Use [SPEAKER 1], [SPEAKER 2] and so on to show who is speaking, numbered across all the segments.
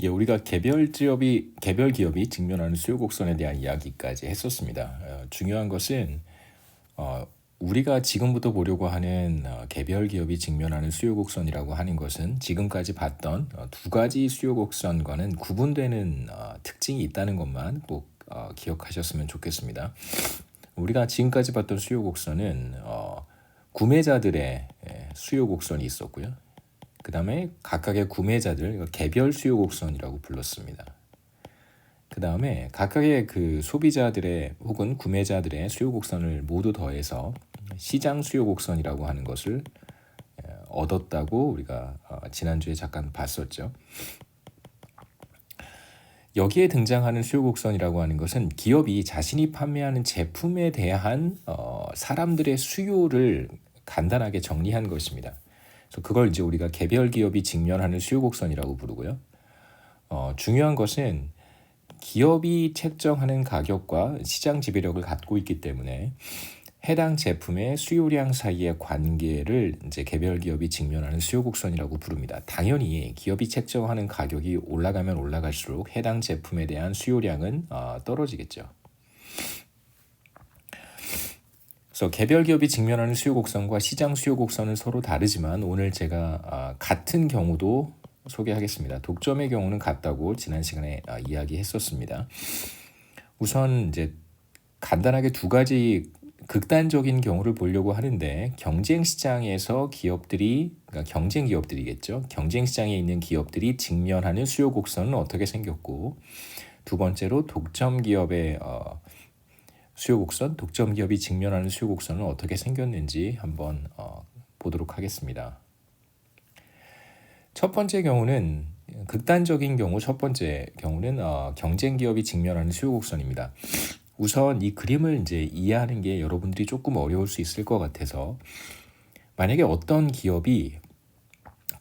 [SPEAKER 1] 예, 우리가 개별 기업이 직면하는 수요 곡선에 대한 이야기까지 했었습니다. 중요한 것은 어, 우리가 지금부터 보려고 하는 개별 기업이 직면하는 수요 곡선이라고 하는 것은 지금까지 봤던 두 가지 수요 곡선과는 구분되는 특징이 있다는 것만 꼭 기억하셨으면 좋겠습니다. 우리가 지금까지 봤던 수요 곡선은 구매자들의 수요 곡선이 있었고요. 그 다음에 각각의 구매자들 개별 수요 곡선이라고 불렀습니다. 그 다음에 각각의 그 소비자들의 혹은 구매자들의 수요 곡선을 모두 더해서 시장 수요 곡선이라고 하는 것을 얻었다고 우리가 지난주에 잠깐 봤었죠. 여기에 등장하는 수요 곡선이라고 하는 것은 기업이 자신이 판매하는 제품에 대한 사람들의 수요를 간단하게 정리한 것입니다. 그래서 그걸 이제 우리가 개별 기업이 직면하는 수요 곡선이라고 부르고요. 중요한 것은 기업이 책정하는 가격과 시장 지배력을 갖고 있기 때문에 해당 제품의 수요량 사이의 관계를 이제 개별 기업이 직면하는 수요 곡선이라고 부릅니다. 당연히 기업이 책정하는 가격이 올라가면 올라갈수록 해당 제품에 대한 수요량은 떨어지겠죠. 그래서 개별 기업이 직면하는 수요 곡선과 시장 수요 곡선은 서로 다르지만 오늘 제가 같은 경우도 소개하겠습니다. 독점의 경우는 같다고 지난 시간에 이야기했었습니다. 우선 이제 간단하게 두 가지 극단적인 경우를 보려고 하는데 경쟁 시장에서 기업들이 그러니까 경쟁 기업들이겠죠. 경쟁 시장에 있는 기업들이 직면하는 수요 곡선은 어떻게 생겼고 두 번째로 독점 기업의 수요 곡선, 독점 기업이 직면하는 수요 곡선은 어떻게 생겼는지 한번 보도록 하겠습니다. 첫 번째 경우는 극단적인 경우 첫 번째 경우는 경쟁 기업이 직면하는 수요 곡선입니다. 우선 이 그림을 이제 이해하는 게 여러분들이 조금 어려울 수 있을 것 같아서 만약에 어떤 기업이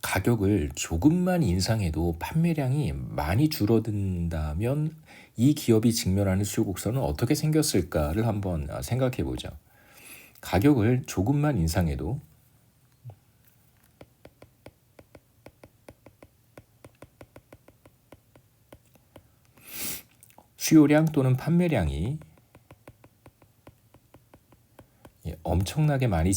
[SPEAKER 1] 가격을 조금만 인상해도 판매량이 많이 줄어든다면 이 기업이 직면하는 수요 곡선은 어떻게 생겼을까를 한번 생각해 보죠. 가격을 조금만 인상해도 수요량 또는 판매량이 엄청나게 많이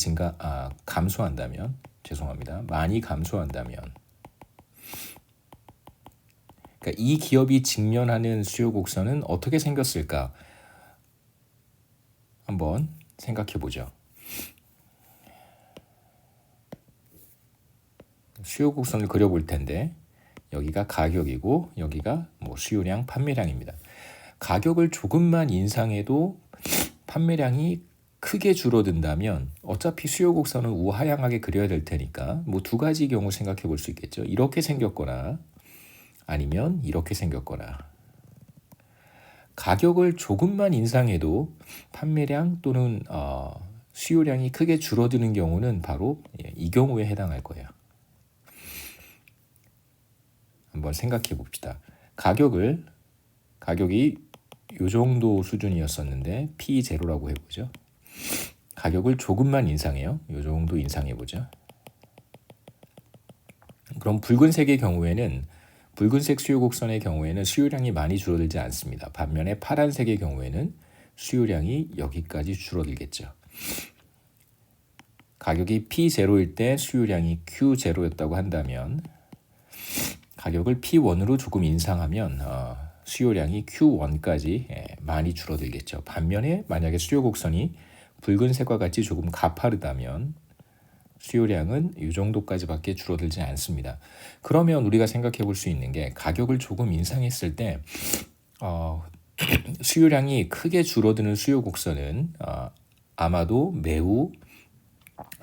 [SPEAKER 1] 감소한다면 죄송합니다. 많이 감소한다면 그러니까 이 기업이 직면하는 수요 곡선은 어떻게 생겼을까? 한번 생각해 보죠. 수요 곡선을 그려볼 텐데 여기가 가격이고 여기가 뭐 수요량, 판매량입니다. 가격을 조금만 인상해도 판매량이 크게 줄어든다면 어차피 수요 곡선은 우하향하게 그려야 될 테니까 뭐 두 가지 경우 생각해 볼 수 있겠죠. 이렇게 생겼거나 아니면 이렇게 생겼거나 가격을 조금만 인상해도 판매량 또는 수요량이 크게 줄어드는 경우는 바로 이 경우에 해당할 거예요. 한번 생각해 봅시다. 가격이 이 정도 수준이었었는데 P0라고 해보죠. 가격을 조금만 인상해요. 이 정도 인상해보죠. 그럼 붉은색의 경우에는 붉은색 수요 곡선의 경우에는 수요량이 많이 줄어들지 않습니다. 반면에 파란색의 경우에는 수요량이 여기까지 줄어들겠죠. 가격이 P0일 때 수요량이 Q0였다고 한다면 가격을 P1으로 조금 인상하면 수요량이 Q1까지 많이 줄어들겠죠. 반면에 만약에 수요 곡선이 붉은색과 같이 조금 가파르다면 수요량은 이 정도까지밖에 줄어들지 않습니다. 그러면 우리가 생각해 볼 수 있는 게 가격을 조금 인상했을 때 수요량이 크게 줄어드는 수요 곡선은 아마도 매우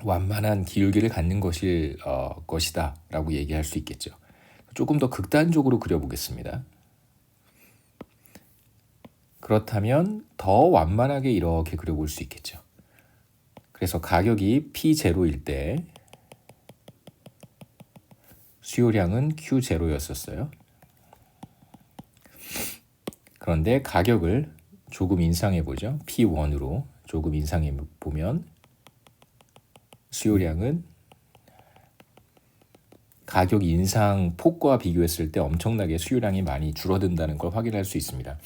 [SPEAKER 1] 완만한 기울기를 갖는 것이다 라고 얘기할 수 있겠죠. 조금 더 극단적으로 그려보겠습니다. 그렇다면 더 완만하게 이렇게 그려볼 수 있겠죠. 그래서 가격이 P0일 때 수요량은 Q0였었어요. 그런데 가격을 조금 인상해 보죠. P1으로 조금 인상해 보면 수요량은 가격 인상 폭과 비교했을 때 엄청나게 수요량이 많이 줄어든다는 걸 확인할 수 있습니다.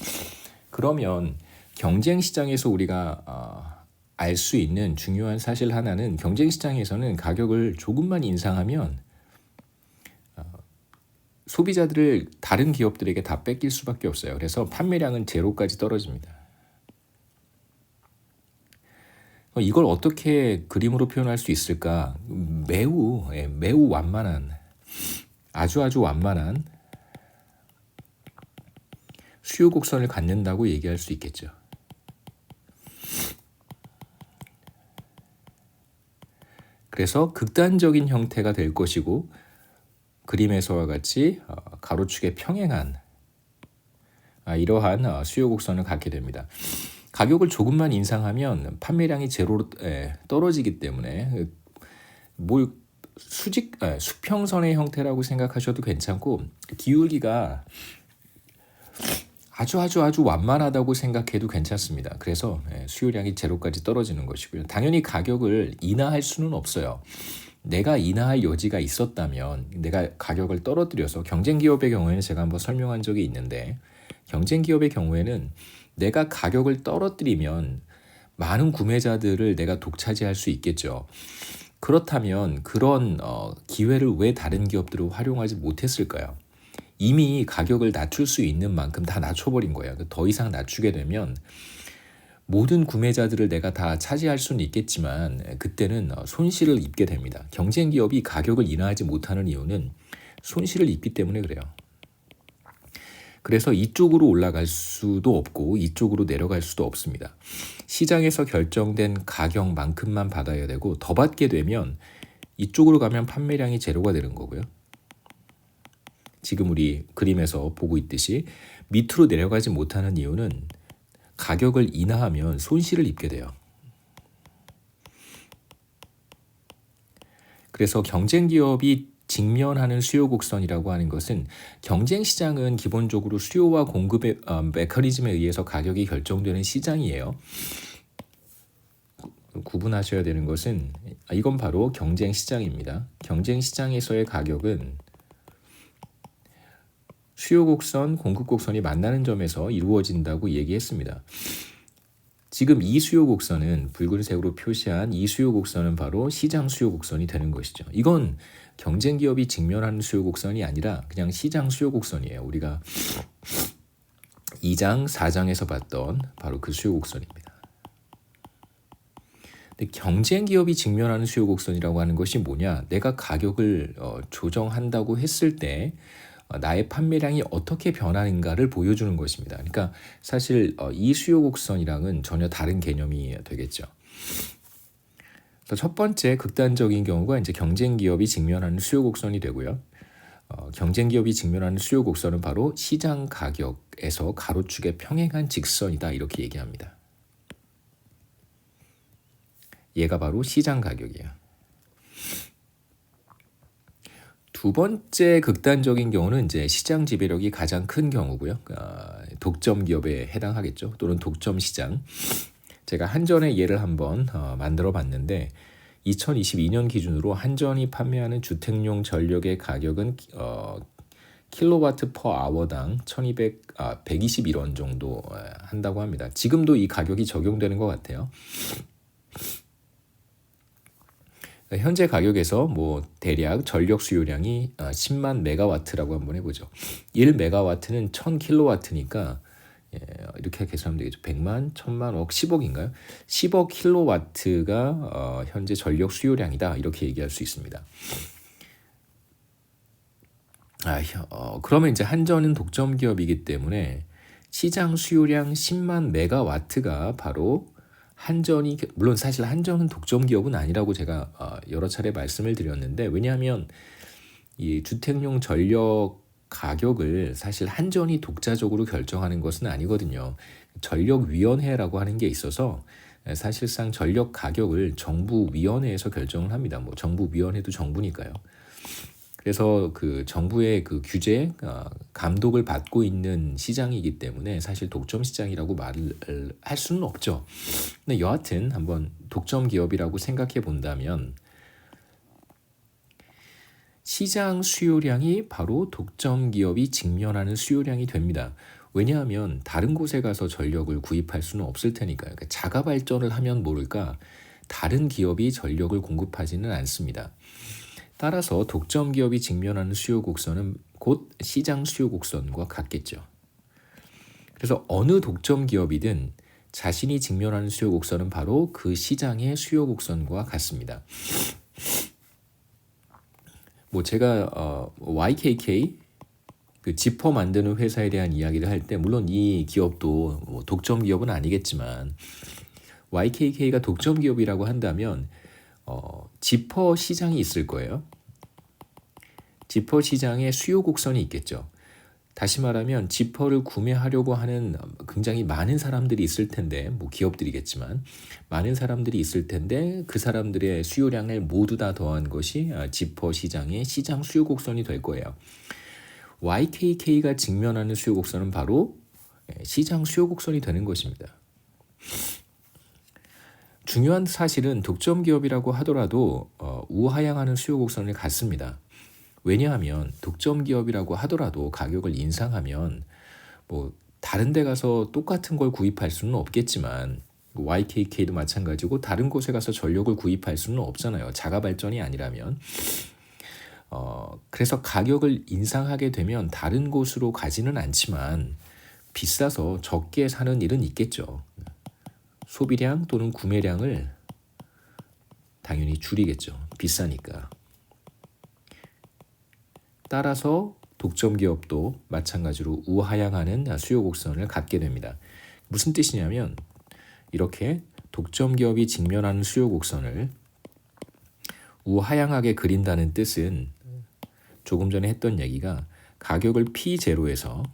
[SPEAKER 1] 그러면 경쟁 시장에서 우리가 알 수 있는 중요한 사실 하나는 경쟁 시장에서는 가격을 조금만 인상하면 소비자들을 다른 기업들에게 다 뺏길 수밖에 없어요. 그래서 판매량은 제로까지 떨어집니다. 이걸 어떻게 그림으로 표현할 수 있을까? 매우 완만한, 아주 완만한 수요 곡선을 갖는다고 얘기할 수 있겠죠. 그래서 극단적인 형태가 될 것이고 그림에서와 같이 가로축에 평행한 이러한 수요 곡선을 갖게 됩니다. 가격을 조금만 인상하면 판매량이 제로로 떨어지기 때문에 수평선의 형태라고 생각하셔도 괜찮고 기울기가 아주 완만하다고 생각해도 괜찮습니다. 그래서 수요량이 제로까지 떨어지는 것이고요. 당연히 가격을 인하할 수는 없어요. 내가 인하할 여지가 있었다면 내가 가격을 떨어뜨려서 경쟁기업의 경우에는 제가 한번 설명한 적이 있는데 경쟁기업의 경우에는 내가 가격을 떨어뜨리면 많은 구매자들을 내가 독차지할 수 있겠죠. 그렇다면 그런 기회를 왜 다른 기업들을 활용하지 못했을까요? 이미 가격을 낮출 수 있는 만큼 다 낮춰버린 거예요. 더 이상 낮추게 되면 모든 구매자들을 내가 다 차지할 수는 있겠지만 그때는 손실을 입게 됩니다. 경쟁 기업이 가격을 인하하지 못하는 이유는 손실을 입기 때문에 그래요. 그래서 이쪽으로 올라갈 수도 없고 이쪽으로 내려갈 수도 없습니다. 시장에서 결정된 가격만큼만 받아야 되고 더 받게 되면 이쪽으로 가면 판매량이 제로가 되는 거고요. 지금 우리 그림에서 보고 있듯이 밑으로 내려가지 못하는 이유는 가격을 인하하면 손실을 입게 돼요. 그래서 경쟁 기업이 직면하는 수요 곡선이라고 하는 것은 경쟁 시장은 기본적으로 수요와 공급의 메커니즘에 의해서 가격이 결정되는 시장이에요. 구분하셔야 되는 것은 이건 바로 경쟁 시장입니다. 경쟁 시장에서의 가격은 수요 곡선, 공급 곡선이 만나는 점에서 이루어진다고 얘기했습니다. 지금 이 수요 곡선은 붉은색으로 표시한 이 수요 곡선은 바로 시장 수요 곡선이 되는 것이죠. 이건 경쟁 기업이 직면하는 수요 곡선이 아니라 그냥 시장 수요 곡선이에요. 우리가 2장, 4장에서 봤던 바로 그 수요 곡선입니다. 근데 경쟁 기업이 직면하는 수요 곡선이라고 하는 것이 뭐냐? 내가 가격을 조정한다고 했을 때 나의 판매량이 어떻게 변하는가를 보여주는 것입니다. 그러니까 사실 이 수요 곡선이랑은 전혀 다른 개념이 되겠죠. 그래서 첫 번째 극단적인 경우가 이제 경쟁 기업이 직면하는 수요 곡선이 되고요. 경쟁 기업이 직면하는 수요 곡선은 바로 시장 가격에서 가로축에 평행한 직선이다 이렇게 얘기합니다. 얘가 바로 시장 가격이에요. 두 번째 극단적인 경우는 이제 시장 지배력이 가장 큰 경우고요. 독점 기업에 해당하겠죠. 또는 독점 시장. 제가 한전의 예를 한번 만들어 봤는데 2022년 기준으로 한전이 판매하는 주택용 전력의 가격은 킬로와트 퍼 아워당 121원 정도 한다고 합니다. 지금도 이 가격이 적용되는 것 같아요. 현재 가격에서 대략 전력 수요량이 10만 메가와트라고 한번 해보죠. 1메가와트는 1000킬로와트니까 이렇게 계산하면 되겠죠. 100만, 1000만, 억, 10억인가요? 10억 킬로와트가 현재 전력 수요량이다 이렇게 얘기할 수 있습니다. 그러면 이제 한전은 독점 기업이기 때문에 시장 수요량 10만 메가와트가 바로 한전이, 물론 사실 한전은 독점 기업은 아니라고 제가 여러 차례 말씀을 드렸는데, 왜냐하면 이 주택용 전력 가격을 사실 한전이 독자적으로 결정하는 것은 아니거든요. 전력위원회라고 하는 게 있어서 사실상 전력 가격을 정부위원회에서 결정을 합니다. 정부위원회도 정부니까요. 그래서 그 정부의 그 규제, 감독을 받고 있는 시장이기 때문에 사실 독점 시장이라고 말을 할 수는 없죠. 근데 여하튼 한번 독점 기업이라고 생각해 본다면 시장 수요량이 바로 독점 기업이 직면하는 수요량이 됩니다. 왜냐하면 다른 곳에 가서 전력을 구입할 수는 없을 테니까요. 그러니까 자가 발전을 하면 모를까 다른 기업이 전력을 공급하지는 않습니다. 따라서 독점 기업이 직면하는 수요 곡선은 곧 시장 수요 곡선과 같겠죠. 그래서 어느 독점 기업이든 자신이 직면하는 수요 곡선은 바로 그 시장의 수요 곡선과 같습니다. 뭐 제가 YKK 그 지퍼 만드는 회사에 대한 이야기를 할 때 물론 이 기업도 뭐 독점 기업은 아니겠지만 YKK가 독점 기업이라고 한다면 지퍼 시장이 있을 거예요. 지퍼 시장에 수요 곡선이 있겠죠. 다시 말하면 지퍼를 구매하려고 하는 굉장히 많은 사람들이 있을 텐데 뭐 기업들이겠지만 많은 사람들이 있을 텐데 그 사람들의 수요량을 모두 다 더한 것이 지퍼 시장의 시장 수요 곡선이 될 거예요. YKK가 직면하는 수요 곡선은 바로 시장 수요 곡선이 되는 것입니다. 중요한 사실은 독점 기업이라고 하더라도 우하향하는 수요 곡선을 갖습니다. 왜냐하면 독점 기업이라고 하더라도 가격을 인상하면 뭐 다른 데 가서 똑같은 걸 구입할 수는 없겠지만 YKK도 마찬가지고 다른 곳에 가서 전력을 구입할 수는 없잖아요. 자가 발전이 아니라면. 그래서 가격을 인상하게 되면 다른 곳으로 가지는 않지만 비싸서 적게 사는 일은 있겠죠. 소비량 또는 구매량을 당연히 줄이겠죠. 비싸니까. 따라서 독점 기업도 마찬가지로 우하향하는 수요 곡선을 갖게 됩니다. 무슨 뜻이냐면 이렇게 독점 기업이 직면하는 수요 곡선을 우하향하게 그린다는 뜻은 조금 전에 했던 얘기가 가격을 P0에서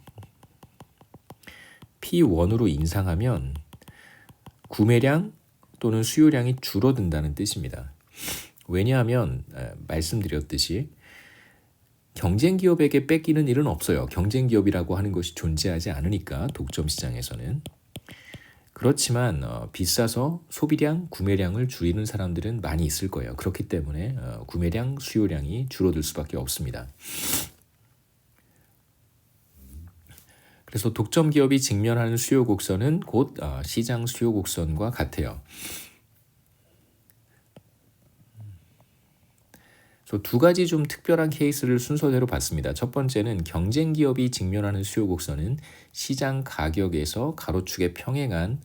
[SPEAKER 1] P1으로 인상하면 구매량 또는 수요량이 줄어든다는 뜻입니다. 왜냐하면 말씀드렸듯이 경쟁 기업에게 뺏기는 일은 없어요. 경쟁 기업이라고 하는 것이 존재하지 않으니까 독점 시장에서는. 그렇지만 비싸서 소비량, 구매량을 줄이는 사람들은 많이 있을 거예요. 그렇기 때문에 구매량, 수요량이 줄어들 수밖에 없습니다. 그래서 독점 기업이 직면하는 수요 곡선은 곧 시장 수요 곡선과 같아요. 두 가지 좀 특별한 케이스를 순서대로 봤습니다. 첫 번째는 경쟁 기업이 직면하는 수요 곡선은 시장 가격에서 가로축에 평행한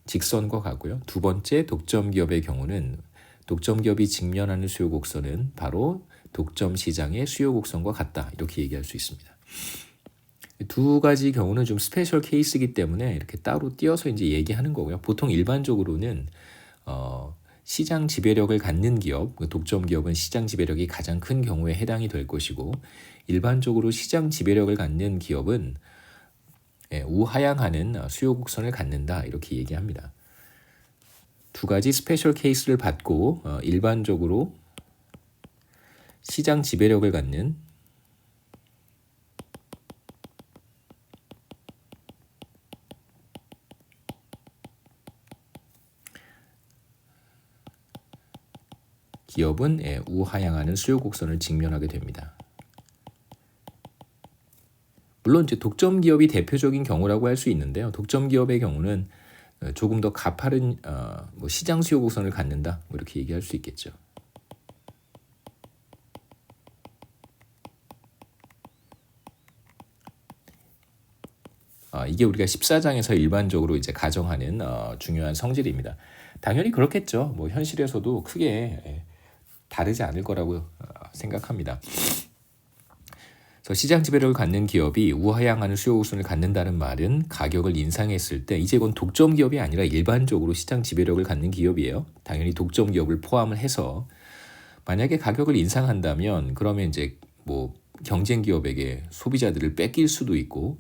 [SPEAKER 1] 직선과 같고요. 두 번째 독점 기업의 경우는 독점 기업이 직면하는 수요 곡선은 바로 독점 시장의 수요 곡선과 같다. 이렇게 얘기할 수 있습니다. 두 가지 경우는 좀 스페셜 케이스이기 때문에 이렇게 따로 띄어서 이제 얘기하는 거고요. 보통 일반적으로는 시장 지배력을 갖는 기업, 독점 기업은 시장 지배력이 가장 큰 경우에 해당이 될 것이고 일반적으로 시장 지배력을 갖는 기업은 우하향하는 수요 곡선을 갖는다 이렇게 얘기합니다. 두 가지 스페셜 케이스를 받고 일반적으로 시장 지배력을 갖는 기업은 우하향하는 수요 곡선을 직면하게 됩니다. 물론 이제 독점 기업이 대표적인 경우라고 할 수 있는데요. 독점 기업의 경우는 조금 더 가파른 시장 수요 곡선을 갖는다 뭐 이렇게 얘기할 수 있겠죠. 이게 우리가 14장에서 일반적으로 이제 가정하는 중요한 성질입니다. 당연히 그렇겠죠. 뭐 현실에서도 크게 다르지 않을 거라고 생각합니다. 그래서 시장 지배력을 갖는 기업이 우하향하는 수요 곡선을 갖는다는 말은 가격을 인상했을 때 이제 이건 독점 기업이 아니라 일반적으로 시장 지배력을 갖는 기업이에요. 당연히 독점 기업을 포함을 해서 만약에 가격을 인상한다면 그러면 이제 뭐 경쟁 기업에게 소비자들을 뺏길 수도 있고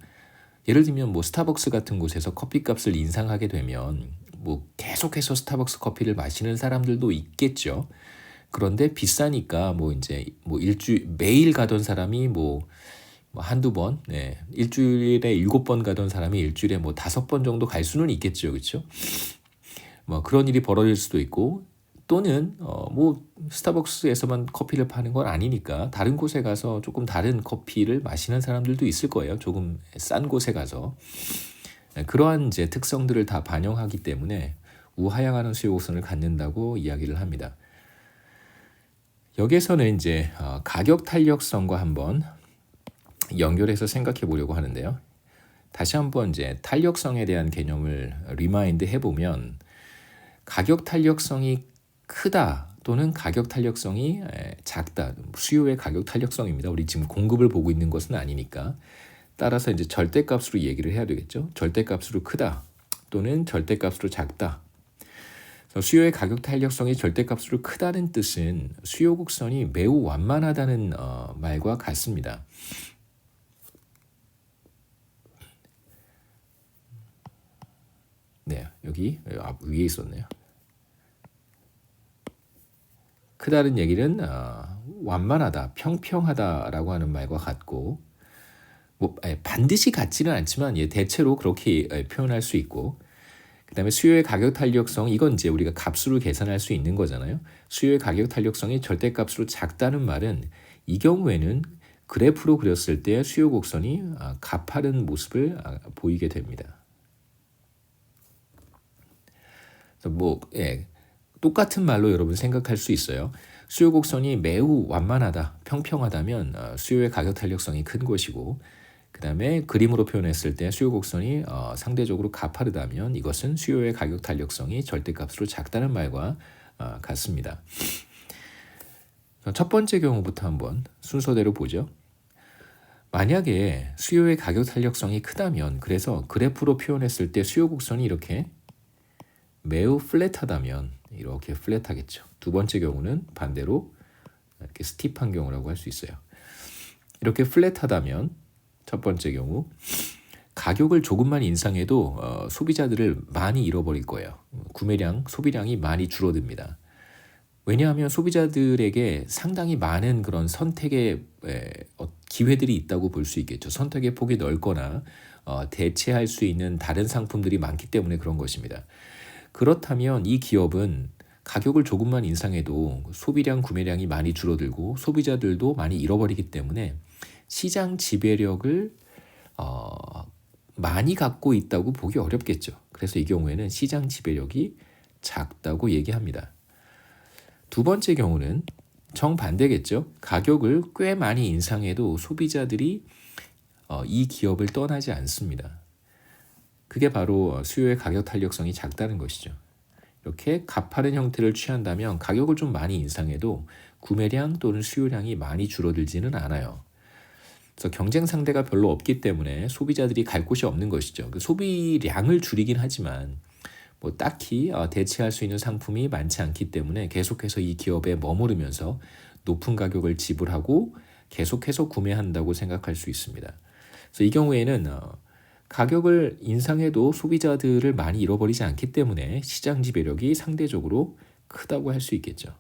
[SPEAKER 1] 예를 들면 뭐 스타벅스 같은 곳에서 커피값을 인상하게 되면 뭐 계속해서 스타벅스 커피를 마시는 사람들도 있겠죠. 그런데 비싸니까 뭐 이제 뭐 매일 가던 사람이 뭐 한두 번, 일주일에 7번 가던 사람이 일주일에 뭐 5번 정도 갈 수는 있겠죠, 그렇죠? 뭐 그런 일이 벌어질 수도 있고 또는 뭐 스타벅스에서만 커피를 파는 건 아니니까 다른 곳에 가서 조금 다른 커피를 마시는 사람들도 있을 거예요. 조금 싼 곳에 가서. 그러한 이제 특성들을 다 반영하기 때문에 우하향하는 수요 곡선을 갖는다고 이야기를 합니다. 여기에서는 이제 가격 탄력성과 한번 연결해서 생각해 보려고 하는데요. 다시 한번 이제 탄력성에 대한 개념을 리마인드 해보면 가격 탄력성이 크다 또는 가격 탄력성이 작다, 수요의 가격 탄력성입니다. 우리 지금 공급을 보고 있는 것은 아니니까 따라서 이제 절대값으로 얘기를 해야 되겠죠. 절대값으로 크다 또는 절대값으로 작다. 수요의 가격 탄력성이 절대값으로 크다는 뜻은 수요 곡선이 매우 완만하다는 말과 같습니다. 네, 여기 위에 있었네요. 크다는 얘기는 완만하다, 평평하다라고 하는 말과 같고, 뭐 반드시 같지는 않지만 대체로 그렇게 표현할 수 있고, 그다음에 수요의 가격 탄력성, 이건 이제 우리가 값으로 계산할 수 있는 거잖아요. 수요의 가격 탄력성이 절대값으로 작다는 말은 이 경우에는 그래프로 그렸을 때 수요 곡선이 가파른 모습을 보이게 됩니다. 뭐 똑같은 말로 여러분 생각할 수 있어요. 수요 곡선이 매우 완만하다, 평평하다면 수요의 가격 탄력성이 큰 것이고, 그 다음에 그림으로 표현했을 때 수요 곡선이 상대적으로 가파르다면 이것은 수요의 가격 탄력성이 절대값으로 작다는 말과 같습니다. 첫 번째 경우부터 한번 순서대로 보죠. 만약에 수요의 가격 탄력성이 크다면, 그래서 그래프로 표현했을 때 수요 곡선이 이렇게 매우 플랫하다면 이렇게 플랫하겠죠. 두 번째 경우는 반대로 이렇게 스티프한 경우라고 할 수 있어요. 이렇게 플랫하다면 첫 번째 경우 가격을 조금만 인상해도 소비자들을 많이 잃어버릴 거예요. 구매량, 소비량이 많이 줄어듭니다. 왜냐하면 소비자들에게 상당히 많은 그런 선택의 기회들이 있다고 볼 수 있겠죠. 선택의 폭이 넓거나 대체할 수 있는 다른 상품들이 많기 때문에 그런 것입니다. 그렇다면 이 기업은 가격을 조금만 인상해도 소비량, 구매량이 많이 줄어들고 소비자들도 많이 잃어버리기 때문에 시장 지배력을 많이 갖고 있다고 보기 어렵겠죠. 그래서 이 경우에는 시장 지배력이 작다고 얘기합니다. 두 번째 경우는 정반대겠죠. 가격을 꽤 많이 인상해도 소비자들이 이 기업을 떠나지 않습니다. 그게 바로 수요의 가격 탄력성이 작다는 것이죠. 이렇게 가파른 형태를 취한다면 가격을 좀 많이 인상해도 구매량 또는 수요량이 많이 줄어들지는 않아요. 그래서 경쟁 상대가 별로 없기 때문에 소비자들이 갈 곳이 없는 것이죠. 그 소비량을 줄이긴 하지만 뭐 딱히 대체할 수 있는 상품이 많지 않기 때문에 계속해서 이 기업에 머무르면서 높은 가격을 지불하고 계속해서 구매한다고 생각할 수 있습니다. 그래서 이 경우에는 가격을 인상해도 소비자들을 많이 잃어버리지 않기 때문에 시장 지배력이 상대적으로 크다고 할 수 있겠죠.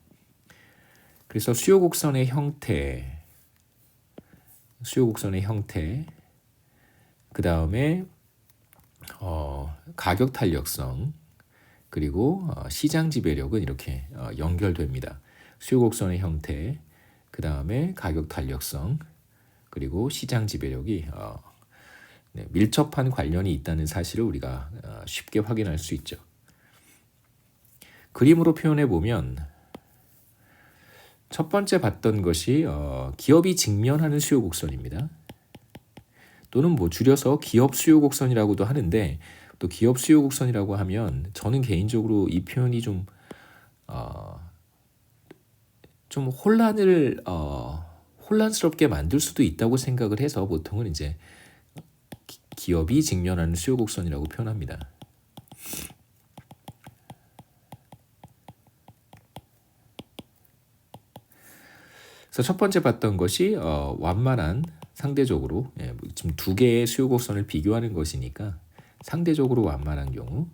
[SPEAKER 1] 그래서 수요 곡선의 형태, 그 다음에 가격 탄력성, 그리고 시장 지배력은 이렇게 연결됩니다. 수요 곡선의 형태, 그 다음에 가격 탄력성, 그리고 시장 지배력이 밀접한 관련이 있다는 사실을 우리가 쉽게 확인할 수 있죠. 그림으로 표현해 보면 첫 번째 봤던 것이 기업이 직면하는 수요 곡선입니다. 또는 뭐 줄여서 기업 수요 곡선이라고도 하는데, 또 기업 수요 곡선이라고 하면 저는 개인적으로 이 표현이 좀 혼란스럽게 만들 수도 있다고 생각을 해서 보통은 이제 기업이 직면하는 수요 곡선이라고 표현합니다. 그래서 첫 번째 봤던 것이 완만한, 상대적으로 지금 두 개의 수요 곡선을 비교하는 것이니까 상대적으로 완만한 경우,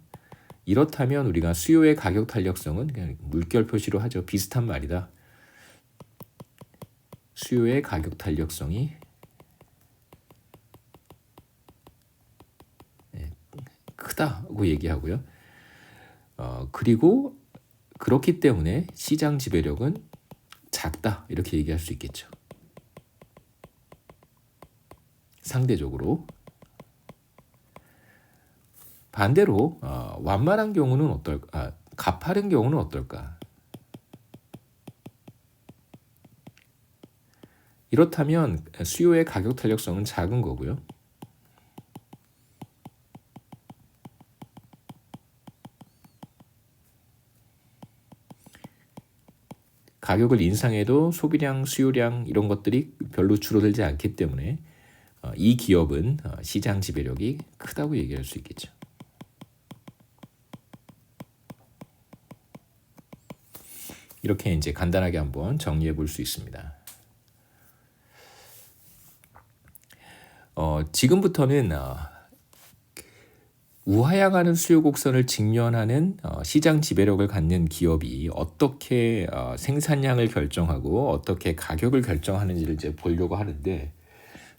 [SPEAKER 1] 이렇다면 우리가 수요의 가격 탄력성은 그냥 물결 표시로 하죠. 비슷한 말이다. 수요의 가격 탄력성이 크다고 얘기하고요. 그리고 그렇기 때문에 시장 지배력은 작다 이렇게 얘기할 수 있겠죠. 상대적으로. 반대로 완만한 경우는 어떨까? 가파른 경우는 어떨까? 이렇다면 수요의 가격 탄력성은 작은 거고요. 가격을 인상해도 소비량, 수요량 이런 것들이 별로 줄어들지 않기 때문에 이 기업은 시장 지배력이 크다고 얘기할 수 있겠죠. 이렇게 이제 간단하게 한번 정리해 볼 수 있습니다. 지금부터는 우하향하는 수요 곡선을 직면하는 시장 지배력을 갖는 기업이 어떻게 생산량을 결정하고 어떻게 가격을 결정하는지를 이제 보려고 하는데,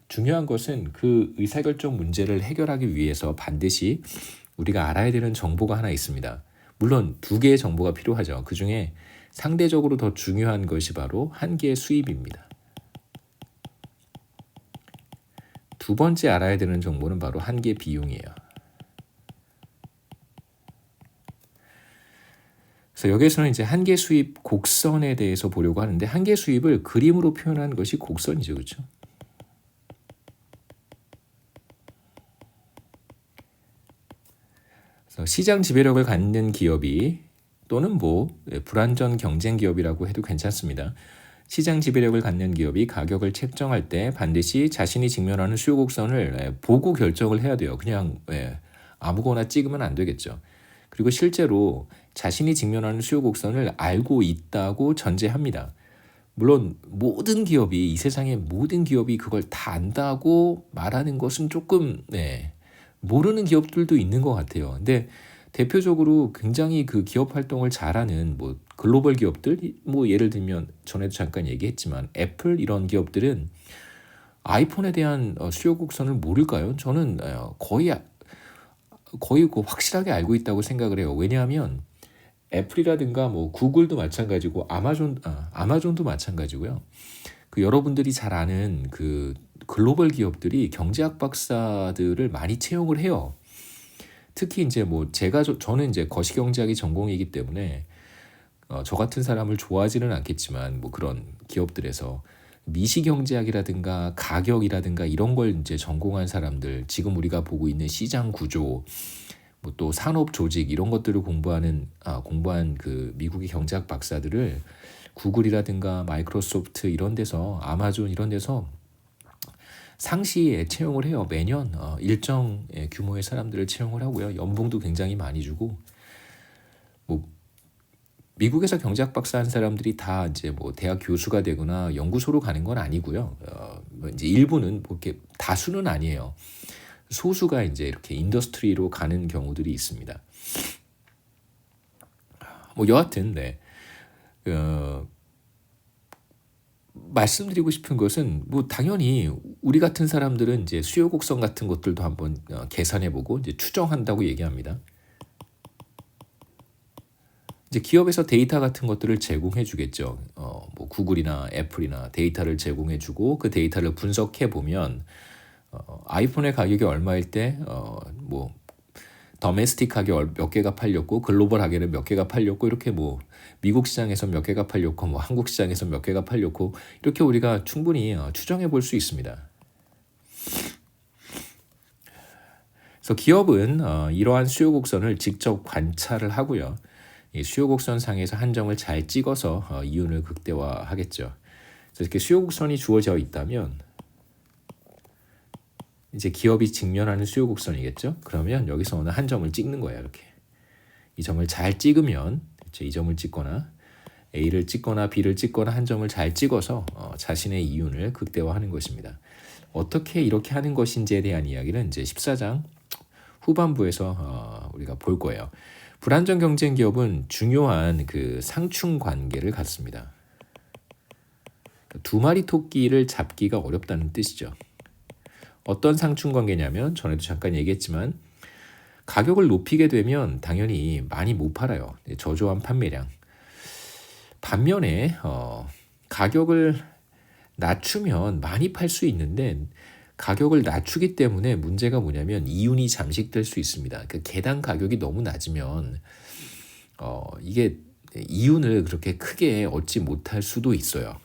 [SPEAKER 1] 중요한 것은 그 의사결정 문제를 해결하기 위해서 반드시 우리가 알아야 되는 정보가 하나 있습니다. 물론 두 개의 정보가 필요하죠. 그 중에 상대적으로 더 중요한 것이 바로 한계의 수입입니다. 두 번째 알아야 되는 정보는 바로 한계 비용이에요. 그래서 여기서는 이제 한계 수입 곡선에 대해서 보려고 하는데, 한계 수입을 그림으로 표현한 것이 곡선이죠, 그렇죠? 그래서 시장 지배력을 갖는 기업이 또는 불완전 경쟁 기업이라고 해도 괜찮습니다. 시장 지배력을 갖는 기업이 가격을 책정할 때 반드시 자신이 직면하는 수요 곡선을 보고 결정을 해야 돼요. 그냥 아무거나 찍으면 안 되겠죠. 그리고 실제로 자신이 직면하는 수요 곡선을 알고 있다고 전제합니다. 물론 모든 기업이, 이 세상의 모든 기업이 그걸 다 안다고 말하는 것은 조금 모르는 기업들도 있는 것 같아요. 근데 대표적으로 굉장히 그 기업 활동을 잘하는 글로벌 기업들, 예를 들면 전에도 잠깐 얘기했지만 애플 이런 기업들은 아이폰에 대한 수요 곡선을 모를까요? 저는 거의 확실하게 알고 있다고 생각을 해요. 왜냐하면 애플이라든가 구글도 마찬가지고 아마존도 마찬가지고요. 그 여러분들이 잘 아는 그 글로벌 기업들이 경제학 박사들을 많이 채용을 해요. 특히 이제 저는 이제 거시경제학이 전공이기 때문에 저 같은 사람을 좋아하지는 않겠지만 그런 기업들에서 미시경제학이라든가 가격이라든가 이런 걸 이제 전공한 사람들, 지금 우리가 보고 있는 시장 구조, 또 산업 조직 이런 것들을 공부한 그 미국의 경제학 박사들을 구글이라든가 마이크로소프트 이런 데서, 아마존 이런 데서 상시에 채용을 해요. 매년 일정 규모의 사람들을 채용을 하고요. 연봉도 굉장히 많이 주고, 미국에서 경제학 박사 한 사람들이 다 이제 대학 교수가 되거나 연구소로 가는 건 아니고요. 이제 일부는 이렇게 다수는 아니에요. 소수가 이제 이렇게 인더스트리로 가는 경우들이 있습니다. 여하튼 말씀드리고 싶은 것은 당연히 우리 같은 사람들은 이제 수요 곡선 같은 것들도 한번 계산해보고 이제 추정한다고 얘기합니다. 이제 기업에서 데이터 같은 것들을 제공해 주겠죠. 구글이나 애플이나 데이터를 제공해 주고 그 데이터를 분석해 보면 아이폰의 가격이 얼마일 때 더메스틱하게 몇 개가 팔렸고 글로벌하게는 몇 개가 팔렸고, 이렇게 미국 시장에서 몇 개가 팔렸고 한국 시장에서 몇 개가 팔렸고, 이렇게 우리가 충분히 추정해 볼 수 있습니다. 그래서 기업은 이러한 수요 곡선을 직접 관찰을 하고요. 이 수요 곡선 상에서 한점을 잘 찍어서 이윤을 극대화하겠죠. 그래서 이렇게 수요 곡선이 주어져 있다면 이제 기업이 직면하는 수요 곡선이겠죠. 그러면 여기서 어느 한 점을 찍는 거예요. 이렇게 이 점을 잘 찍으면, 이 점을 찍거나 A를 찍거나 B를 찍거나 한 점을 잘 찍어서 자신의 이윤을 극대화하는 것입니다. 어떻게 이렇게 하는 것인지에 대한 이야기는 이제 14장 후반부에서 우리가 볼 거예요. 불안전 경쟁 기업은 중요한 그 상충 관계를 갖습니다. 두 마리 토끼를 잡기가 어렵다는 뜻이죠. 어떤 상충 관계냐면, 전에도 잠깐 얘기했지만 가격을 높이게 되면 당연히 많이 못 팔아요. 저조한 판매량. 반면에 가격을 낮추면 많이 팔 수 있는데 가격을 낮추기 때문에 문제가 뭐냐면 이윤이 잠식될 수 있습니다. 그 개당 가격이 너무 낮으면 이게 이윤을 그렇게 크게 얻지 못할 수도 있어요.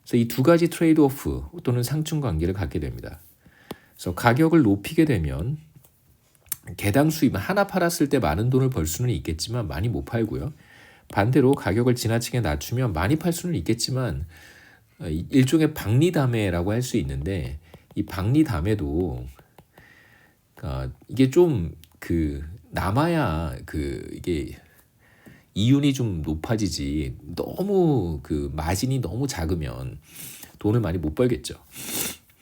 [SPEAKER 1] 그래서 이 두 가지 트레이드오프 또는 상충 관계를 갖게 됩니다. 그래서 가격을 높이게 되면 개당 수입 하나 팔았을 때 많은 돈을 벌 수는 있겠지만 많이 못 팔고요. 반대로 가격을 지나치게 낮추면 많이 팔 수는 있겠지만 일종의 박리담회라고 할 수 있는데 이 박리담회도 이게 좀 남아야 이게 이윤이 좀 높아지지 너무 마진이 너무 작으면 돈을 많이 못 벌겠죠.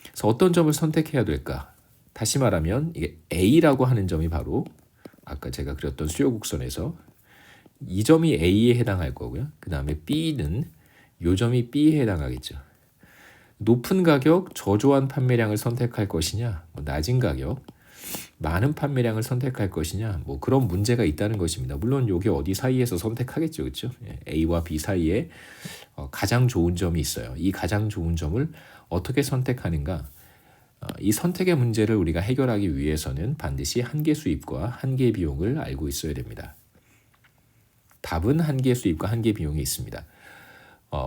[SPEAKER 1] 그래서 어떤 점을 선택해야 될까? 다시 말하면 이게 A라고 하는 점이 바로 아까 제가 그렸던 수요 곡선에서 이 점이 A에 해당할 거고요. 그 다음에 B는 요 점이 B에 해당하겠죠. 높은 가격, 저조한 판매량을 선택할 것이냐, 낮은 가격, 많은 판매량을 선택할 것이냐, 그런 문제가 있다는 것입니다. 물론 이게 어디 사이에서 선택하겠죠, 그렇죠? A와 B 사이에 가장 좋은 점이 있어요. 이 가장 좋은 점을 어떻게 선택하는가? 이 선택의 문제를 우리가 해결하기 위해서는 반드시 한계 수입과 한계 비용을 알고 있어야 됩니다. 답은 한계 수입과 한계 비용이 있습니다.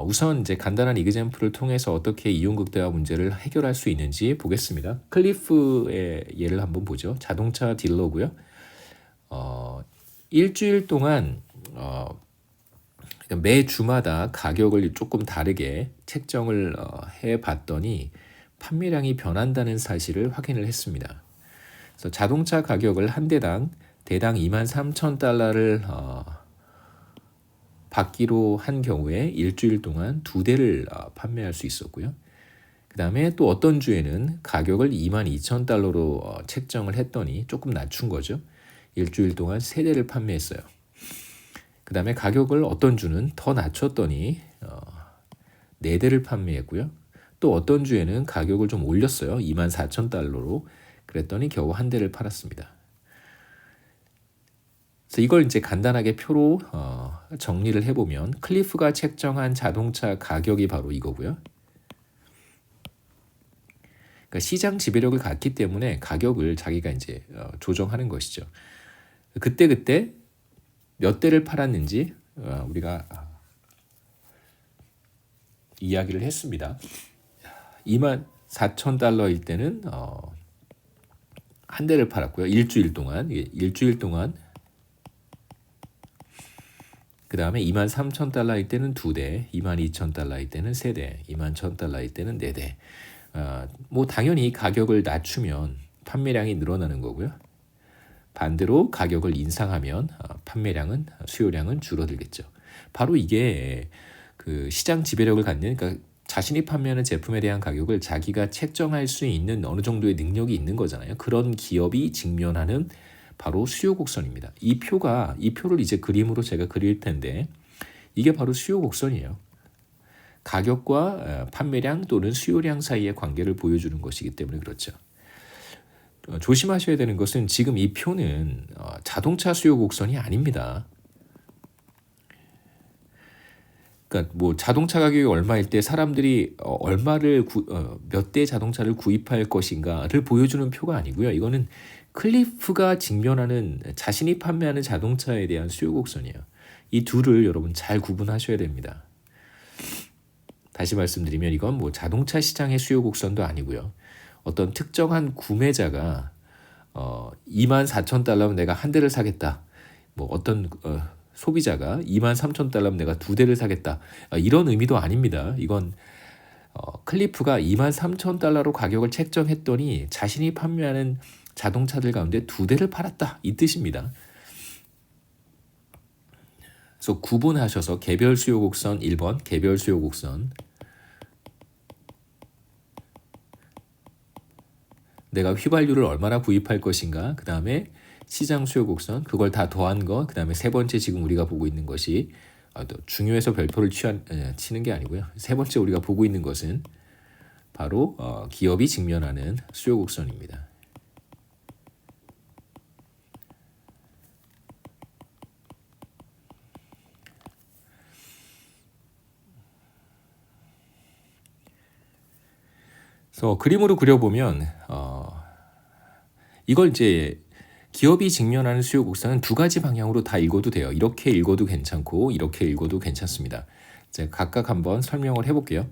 [SPEAKER 1] 우선 이제 간단한 이그젬플을 통해서 어떻게 이윤 극대화 문제를 해결할 수 있는지 보겠습니다. 클리프의 예를 한번 보죠. 자동차 딜러고요. 일주일 동안 매 주마다 가격을 조금 다르게 책정을 해봤더니 판매량이 변한다는 사실을 확인을 했습니다. 그래서 자동차 가격을 한 대당 23,000달러를 받기로 한 경우에 일주일 동안 2대를 판매할 수 있었고요. 그 다음에 또 어떤 주에는 가격을 22,000달러로 책정을 했더니 조금 낮춘 거죠. 일주일 동안 3대를 판매했어요. 그 다음에 가격을 어떤 주는 더 낮췄더니 4대를 판매했고요. 또 어떤 주에는 가격을 좀 올렸어요. 24,000달러로. 그랬더니 겨우 한 대를 팔았습니다. 그래서 이걸 이제 간단하게 표로 정리를 해보면 클리프가 책정한 자동차 가격이 바로 이거고요. 그러니까 시장 지배력을 갖기 때문에 가격을 자기가 이제 조정하는 것이죠. 그때 몇 대를 팔았는지 우리가 이야기를 했습니다. 24,000달러일 때는 한 대를 팔았고요. 일주일 동안 그 다음에 23,000달러일 때는 2대, 22,000달러일 때는 3대, 21,000달러일 때는 4대. 당연히 가격을 낮추면 판매량이 늘어나는 거고요. 반대로 가격을 인상하면 수요량은 줄어들겠죠. 바로 이게 시장 지배력을 갖는, 그러니까 자신이 판매하는 제품에 대한 가격을 자기가 책정할 수 있는 어느 정도의 능력이 있는 거잖아요. 그런 기업이 직면하는 바로 수요 곡선입니다. 이 표를 이제 그림으로 제가 그릴 텐데 이게 바로 수요 곡선이에요. 가격과 판매량 또는 수요량 사이의 관계를 보여주는 것이기 때문에 그렇죠. 조심하셔야 되는 것은 지금 이 표는 자동차 수요 곡선이 아닙니다. 그러니까 자동차 가격이 얼마일 때 사람들이 얼마를 몇 대의 자동차를 구입할 것인가를 보여주는 표가 아니고요. 이거는 클리프가 직면하는 자신이 판매하는 자동차에 대한 수요 곡선이에요. 이 둘을 여러분 잘 구분하셔야 됩니다. 다시 말씀드리면 이건 자동차 시장의 수요 곡선도 아니고요. 어떤 특정한 구매자가 24,000달러면 내가 한 대를 사겠다. 어떤 소비자가 23,000달러면 내가 2대를 사겠다. 이런 의미도 아닙니다. 이건 클리프가 23,000달러로 가격을 책정했더니 자신이 판매하는 자동차들 가운데 2대를 팔았다. 이 뜻입니다. 그래서 구분하셔서 개별 수요 곡선 1번, 개별 수요 곡선. 내가 휘발유를 얼마나 구입할 것인가. 그 다음에 시장 수요 곡선. 그걸 다 더한 거. 그 다음에 세 번째 지금 우리가 보고 있는 것이 중요해서 별표를 치는 게 아니고요. 세 번째 우리가 보고 있는 것은 바로 기업이 직면하는 수요 곡선입니다. 그래서 그림으로 그려보면 이걸 이제 기업이 직면하는 수요 곡선은 두 가지 방향으로 다 읽어도 돼요. 이렇게 읽어도 괜찮고 이렇게 읽어도 괜찮습니다. 이제 각각 한번 설명을 해볼게요.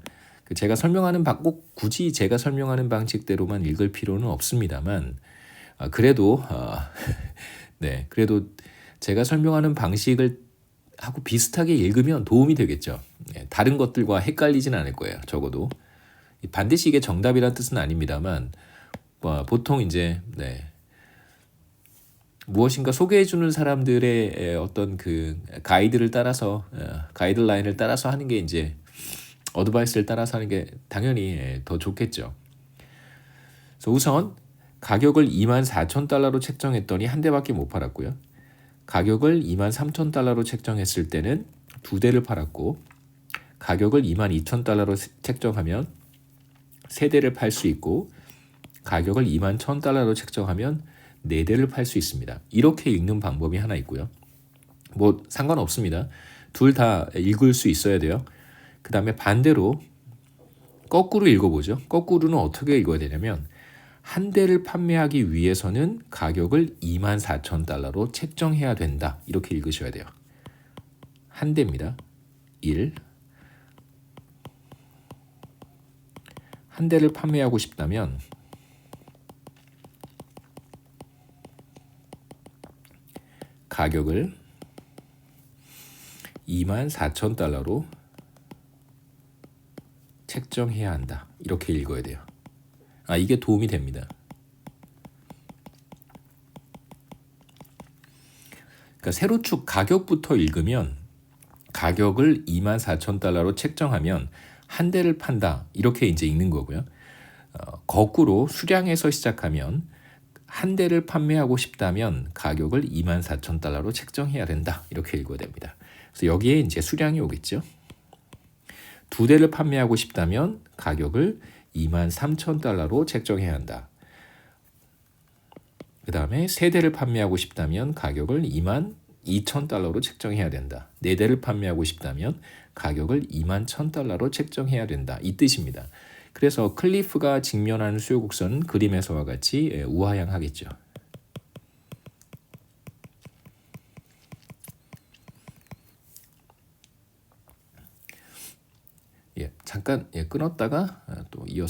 [SPEAKER 1] 제가 설명하는 꼭 굳이 제가 설명하는 방식대로만 읽을 필요는 없습니다만 그래도 네, 그래도 제가 설명하는 방식을 하고 비슷하게 읽으면 도움이 되겠죠. 네, 다른 것들과 헷갈리진 않을 거예요. 적어도 반드시 이게 정답이란 뜻은 아닙니다만 보통 이제 네, 무엇인가 소개해주는 사람들의 어떤 그 가이드를 따라서 가이드라인을 따라서 하는 게 이제 어드바이스를 따라서 하는 게 당연히 더 좋겠죠. 그래서 우선 가격을 24,000달러로 책정했더니 한 대밖에 못 팔았고요. 가격을 23,000달러로 책정했을 때는 두 대를 팔았고 가격을 22,000달러로 책정하면 세 대를 팔 수 있고 가격을 21,000달러로 책정하면 네 대를 팔 수 있습니다. 이렇게 읽는 방법이 하나 있고요. 뭐 상관없습니다. 둘 다 읽을 수 있어야 돼요. 그 다음에 반대로 거꾸로 읽어보죠. 거꾸로는 어떻게 읽어야 되냐면 한 대를 판매하기 위해서는 가격을 24,000달러로 책정해야 된다. 이렇게 읽으셔야 돼요. 한 대입니다. 1. 한 대를 판매하고 싶다면 가격을 24,000달러로 책정해야 한다. 이렇게 읽어야 돼요. 이게 도움이 됩니다. 그러니까 세로축 가격부터 읽으면 가격을 24,000달러로 책정하면 한 대를 판다. 이렇게 이제 읽는 거고요. 거꾸로 수량에서 시작하면 한 대를 판매하고 싶다면 가격을 24,000달러로 책정해야 된다. 이렇게 읽어야 됩니다. 그래서 여기에 이제 수량이 오겠죠. 두 대를 판매하고 싶다면 가격을 23,000달러로 책정해야 한다. 그 다음에 세 대를 판매하고 싶다면 가격을 22,000달러로 책정해야 된다. 네 대를 판매하고 싶다면 가격을 21,000달러로 책정해야 된다. 이 뜻입니다. 그래서 클리프가 직면하는 수요 곡선은 그림에서와 같이 우하향하겠죠. 잠깐 끊었다가 또 이어서